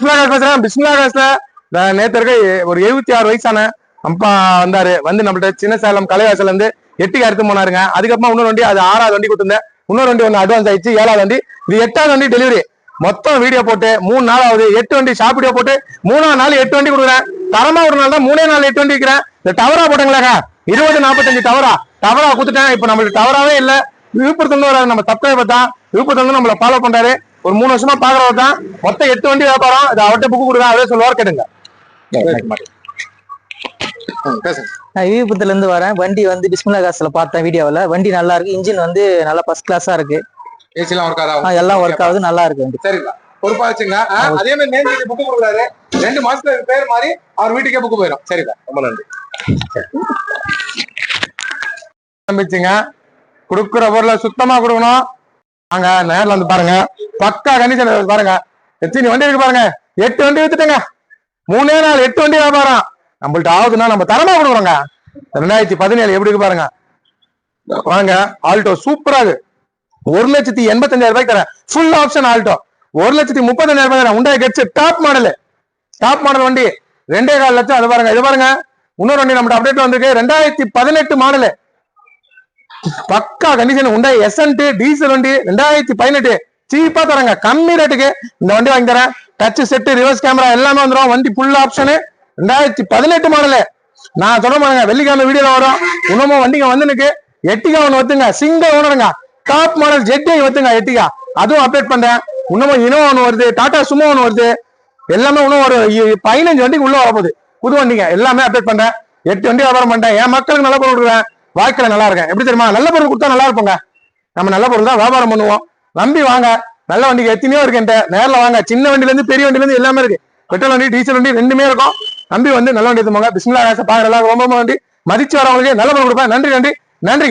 பேசுறேன். பிஸ்மில்லா காசுல நேத்து இருக்க ஒரு 76 வயசான அப்பா வந்தாரு. வந்து நம்மள்ட்ட சின்ன சேலம் கலைவாசல இருந்து எட்டுக்கு எடுத்து போனாருங்க. அதுக்கப்புறமா இன்னொரு வண்டி, அது 6வது வண்டி கொடுத்துருந்தேன். இன்னொரு வண்டி ஒன்று அட்வான்ஸ் ஆயிடுச்சு, 7வது வண்டி. இது 8வது வண்டி டெலிவரி. மொத்தம் வீடியோ போட்டு 3 நாள் ஆகுது. 8 வண்டி ஷாப் வீடியோ போட்டு 3ஆம் நாள் 8 வண்டி கொடுக்குறேன். தரமா ஒரு நாள் தான் 3 நாள் 8 வண்டி விற்கிறேன். இந்த டவரா போட்டங்களா 20-45 டவரா கொடுத்துட்டேன். இப்ப நம்மளுக்கு டவராவே இல்ல. விழுப்புரத்துல நம்ம சப்ஸ்கிரைபர் தான், விழுப்புரத்துல நம்மள ஃபாலோ பண்றாரு. ஒரு 3 வருஷமா பாக்குறவர் தான். மொத்தம் 8 வண்டி வியாபாரம். இது அவர்கிட்ட புக்கு கொடுங்க, அவரே சொல்லுவார், கேட்டுங்க. விழுப்புரத்துல இருந்து வரேன். வண்டி வந்து பிஸ்மில்லா காசுல பார்த்தேன் வீடியோவில். வண்டி நல்லா இருக்கு. இன்ஜின் வந்து நல்லா ஃபர்ஸ்ட் கிளாஸா இருக்கு. எல்லாம் ஒர்க் ஆகுது, நல்லா இருக்கு வண்டி. சரிங்களா, பொறுப்பா வச்சுங்க. அதே மாதிரி நேம் புக்கு கொடுக்குறாரு. 2 மாசத்துல பேர் மாதிரி அவர் வீட்டுக்கே புக்கு போயிடும். சரிங்களா, ரொம்ப நன்றி. ஆரம்பிச்சுங்க. கொடுக்குற பொருளை சுத்தமா கொடுக்கணும். நாங்க நேரில் வந்து பாருங்க, பக்கா கண்டிஷன் பாருங்க. எத்தனை வண்டி இருக்கு பாருங்க. 8 வண்டி வித்துட்டேங்க. 3 நாள் 8 வண்டி வியாபாரம். நம்மள்ட்ட ஆகுதுன்னா நம்ம தரமா கொடுக்குறோங்க. 2017 எப்படி இருக்கு பாருங்க. வாங்க, ஆல்டோ சூப்பரா இருக்கு. 1,85,000 ரூபாய்க்கு தரேன். ஃபுல் ஆப்ஷன் ஆல்டோ 1,35,000 ரூபாய் தரேன். உண்டாய் கெட்ஸ் டாப் மாடல் வண்டி 2.25 லட்சம். அது பாருங்க, இது பாருங்க. இன்னொரு வண்டி நம்மகிட்ட அப்டேட் வந்திருக்கு. 2018 மாடலு, பக்கா கண்டிஷன். உண்டாய் எஸ்என்ட் டீசல் வண்டி 2018 சீப்பா தரங்க. கம்மி ரேட்டுக்கு இந்த வண்டி வாங்கி தரேன். டச் செட், ரிவர்ஸ் கேமரா எல்லாமே வந்துடும். வண்டி ஃபுல் ஆப்ஷனு. 2018 மாடலு. நான் சொல்ல பாருங்க, வெள்ளிக்கிழமை வீடியோல வரும். இன்னமும் வண்டிங்க வந்துனுக்கு. எட்டிகா ஒன்று வத்துங்க, சிங்கிள் ஓனருங்க. டாப் மாடல் ஜெட்டை வத்துங்க எட்டிகா, அதுவும் அப்டேட் பண்றேன். இன்னமும் இனோவா ஒன்று வருது, டாடா சுமோ ஒன்று வருது. எல்லாமே இன்னும் ஒரு 15 வண்டிக்கு உள்ள வரப்போகுது. புது வண்டிங்க எல்லாமே அப்டேட் பண்றேன். 8 வண்டி வியாபாரம் பண்றேன். என் மக்களுக்கு நல்ல பொருள் கொடுக்குறேன். வாழ்க்கையில நல்லா இருக்கேன். எப்படி தெரியுமா, நல்ல பொருள் கொடுத்தா நல்லா இருப்போங்க. நம்ம நல்ல பொருள் தான் வியாபாரம் பண்ணுவோம். நம்பி வாங்க. நல்ல வண்டிக்கு எத்தனையோ இருக்கு. நேரில் வாங்க. சின்ன வண்டில இருந்து பெரிய வண்டில இருந்து எல்லாமே இருக்கு. பெட்ரோல் வண்டி, டீசல் வண்டி ரெண்டுமே இருக்கும். நம்பி வந்து நல்ல வண்டி எடுத்துவாங்க. பிஸ்மில்லா காசை பாக்குற ரொம்ப நன்றி. மதிச்சு வரவங்களுக்கு நல்ல பொருள் கொடுப்பேன். நன்றி.